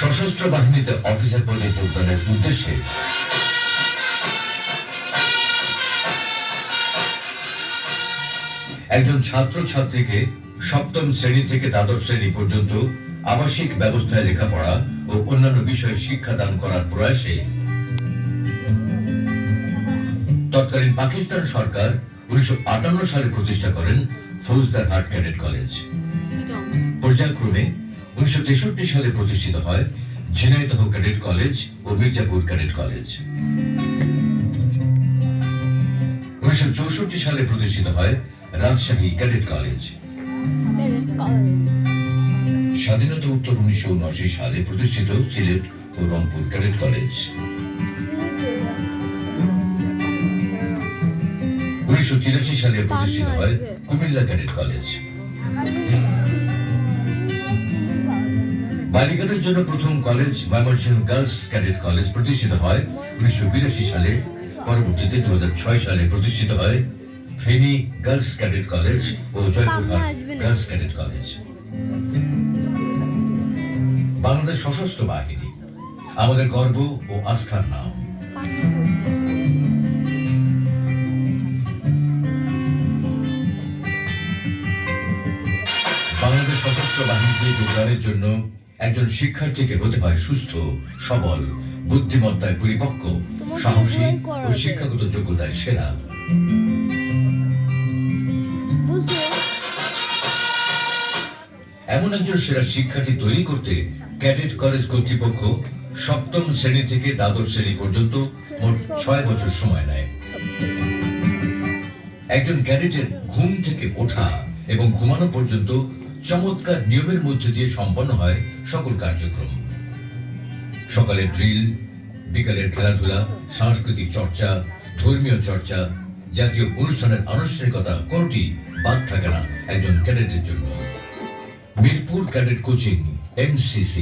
সশস্ত্র বাহিনীতে অফিসার পদে যোগদানের উদ্দেশ্যে একজন ছাত্রছাত্রীকে সপ্তম শ্রেণী থেকে দ্বাদশ শ্রেণী পর্যন্ত আবাসিক ব্যবস্থায় লেখাপড়া ও অন্যান্য বিষয়ে শিক্ষাদান করার প্রয়াসে তৎকালীন পাকিস্তান সরকার 1958 সালে প্রতিষ্ঠা করেন ফৌজদারহাট ক্যাডেট কলেজ। পর্যায়ক্রমে 1963 সালে প্রতিষ্ঠিত হয় ঝিনাইদহ ক্যাডেট কলেজ ও মির্জাপুর ক্যাডেট কলেজ। 1964 সালে প্রতিষ্ঠিত হয় রাজশাহী ক্যাডেট কলেজ। স্বাধীনতা উত্তর 1979 সালে প্রতিষ্ঠিত সিলেট ও রংপুর ক্যাডেট কলেজ। 1983 সালে প্রতিষ্ঠিত হয় কুমিল্লা ক্যাডেট কলেজ। বালিকাদের জন্য প্রথম college Mymensingh girls cadet college প্রতিষ্ঠিত হয় 1982 সালে। পরবর্তীতে 2006 সালে প্রতিষ্ঠিত হয় ফেনী গার্লস ক্যাডেট কলেজ ও Joypurhat girls cadet college. Bangladesh সশস্ত্র বাহিনী আমাদের গর্ব ও আস্থার নাম। বাংলাদেশ সশস্ত্র বাহিনীতে যোগদানের জন্য একজন শিক্ষার্থীকে হতে হয় সুস্থ, সবল, বুদ্ধিমত্তায় পরিপক্ক, সাহসী ও শিক্ষাগত যোগ্যতায় সেরা। এমন একজন সেরা শিক্ষার্থী তৈরি করতে ক্যাডেট কলেজ কর্তৃপক্ষ সপ্তম শ্রেণী থেকে দ্বাদশ শ্রেণী পর্যন্ত মোট 6 বছর সময় নেয়। একজন ক্যাডেটের ঘুম থেকে ওঠা এবং ঘুমানো পর্যন্ত চমৎকার নিয়মের মধ্যে দিয়ে সম্পন্ন হয় সকল কার্যক্রম। সকালে ড্রিল, বিকালের খেলাধুলা, সাংস্কৃতিক চর্চা, ধর্মীয় চর্চা, জাতীয় অনুষ্ঠানের আনুষ্ঠানিকতা কোনটি বাদ থাকে না একজন ক্যাডেটের জন্য। Mirpur cadet coaching MCC।